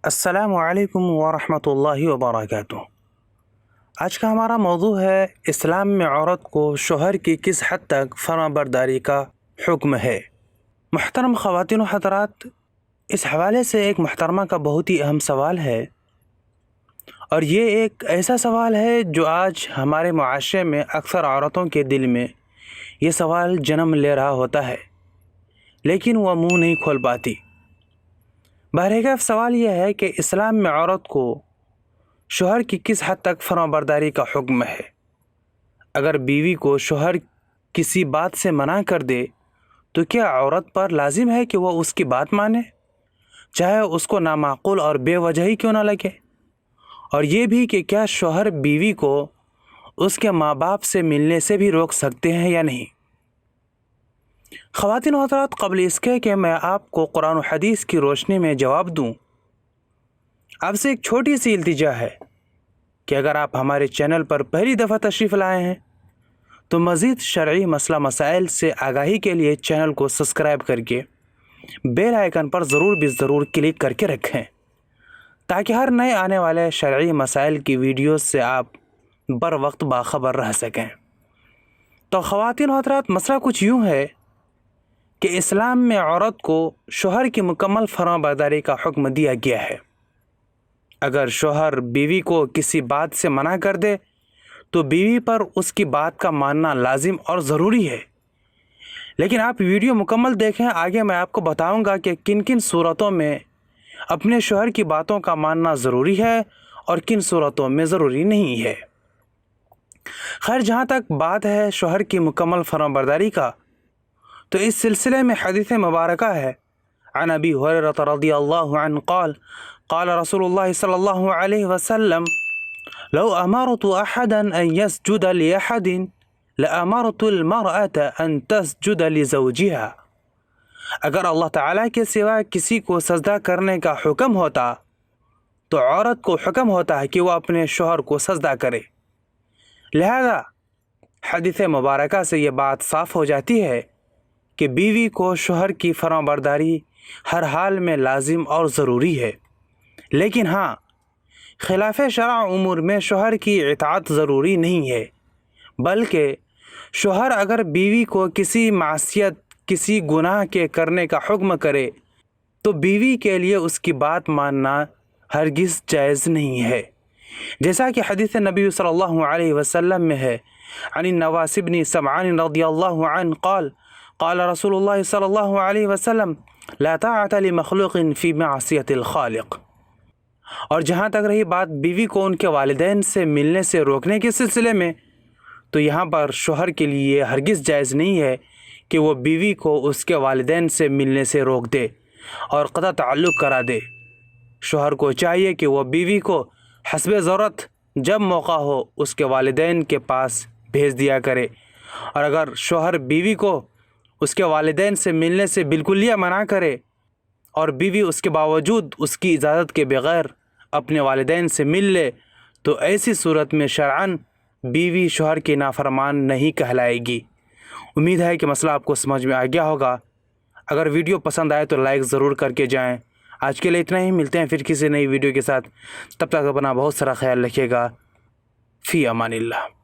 السلام علیکم ورحمۃ اللہ وبرکاتہ۔ آج کا ہمارا موضوع ہے اسلام میں عورت کو شوہر کی کس حد تک فرما برداری کا حکم ہے۔ محترم خواتین و حضرات، اس حوالے سے ایک محترمہ کا بہت ہی اہم سوال ہے، اور یہ ایک ایسا سوال ہے جو آج ہمارے معاشرے میں اکثر عورتوں کے دل میں یہ سوال جنم لے رہا ہوتا ہے، لیکن وہ منہ نہیں کھول پاتی۔ بہرکیف سوال یہ ہے کہ اسلام میں عورت کو شوہر کی کس حد تک فرما برداری کا حکم ہے۔ اگر بیوی کو شوہر کسی بات سے منع کر دے تو کیا عورت پر لازم ہے کہ وہ اس کی بات مانے، چاہے اس کو نامعقول اور بے وجہ ہی کیوں نہ لگے؟ اور یہ بھی کہ کیا شوہر بیوی کو اس کے ماں باپ سے ملنے سے بھی روک سکتے ہیں یا نہیں؟ خواتین و حضرات، قبل اس کے کہ میں آپ کو قرآن و حدیث کی روشنی میں جواب دوں، آپ سے ایک چھوٹی سی التجا ہے کہ اگر آپ ہمارے چینل پر پہلی دفعہ تشریف لائے ہیں تو مزید شرعی مسئلہ مسائل سے آگاہی کے لیے چینل کو سبسکرائب کر کے بیل آئیکن پر ضرور کلک کر کے رکھیں، تاکہ ہر نئے آنے والے شرعی مسائل کی ویڈیوز سے آپ بر وقت باخبر رہ سکیں۔ تو خواتین و حضرات، مسئلہ کچھ یوں ہے کہ اسلام میں عورت کو شوہر کی مکمل فرما برداری کا حکم دیا گیا ہے۔ اگر شوہر بیوی کو کسی بات سے منع کر دے تو بیوی پر اس کی بات کا ماننا لازم اور ضروری ہے۔ لیکن آپ ویڈیو مکمل دیکھیں، آگے میں آپ کو بتاؤں گا کہ کن کن صورتوں میں اپنے شوہر کی باتوں کا ماننا ضروری ہے اور کن صورتوں میں ضروری نہیں ہے۔ خیر، جہاں تک بات ہے شوہر کی مکمل فرما برداری کا، تو اس سلسلے میں حدیث مبارکہ ہے عن ابی ہریرہ رضی اللہ عنہ قال قال رسول اللہ صلی اللہ علیہ وسلم لو امرت احدا ان يسجد لاحد لامرت المرأة ان تسجد لزوجها۔ اگر اللہ تعالیٰ کے سوا کسی کو سجدہ کرنے کا حکم ہوتا تو عورت کو حکم ہوتا ہے کہ وہ اپنے شوہر کو سجدہ کرے۔ لہذا حدیث مبارکہ سے یہ بات صاف ہو جاتی ہے کہ بیوی کو شوہر کی فرما برداری ہر حال میں لازم اور ضروری ہے، لیکن ہاں، خلاف شرع امور میں شوہر کی اطاعت ضروری نہیں ہے، بلکہ شوہر اگر بیوی کو کسی معصیت، کسی گناہ کے کرنے کا حکم کرے تو بیوی کے لیے اس کی بات ماننا ہرگز جائز نہیں ہے، جیسا کہ حدیث نبی صلی اللہ علیہ وسلم میں ہے عن النواس بن سمعان رضی اللہ عنہ قال قال رسول اللہ صلی اللہ علیہ وسلم لا طاعت لمخلوق فی معصیت الخالق۔ اور جہاں تک رہی بات بیوی کو ان کے والدین سے ملنے سے روکنے کے سلسلے میں، تو یہاں پر شوہر کے لیے ہرگز جائز نہیں ہے کہ وہ بیوی کو اس کے والدین سے ملنے سے روک دے اور قطع تعلق کرا دے۔ شوہر کو چاہیے کہ وہ بیوی کو حسب ضرورت جب موقع ہو اس کے والدین کے پاس بھیج دیا کرے، اور اگر شوہر بیوی کو اس کے والدین سے ملنے سے بالکلیہ منع کرے اور بیوی اس کے باوجود اس کی اجازت کے بغیر اپنے والدین سے مل لے، تو ایسی صورت میں شرعاً بیوی شوہر کی نافرمان نہیں کہلائے گی۔ امید ہے کہ مسئلہ آپ کو سمجھ میں آ گیا ہوگا۔ اگر ویڈیو پسند آئے تو لائک ضرور کر کے جائیں۔ آج کے لیے اتنا ہی، ملتے ہیں پھر کسی نئی ویڈیو کے ساتھ، تب تک اپنا بہت سارا خیال رکھیے گا۔ فی امان اللہ۔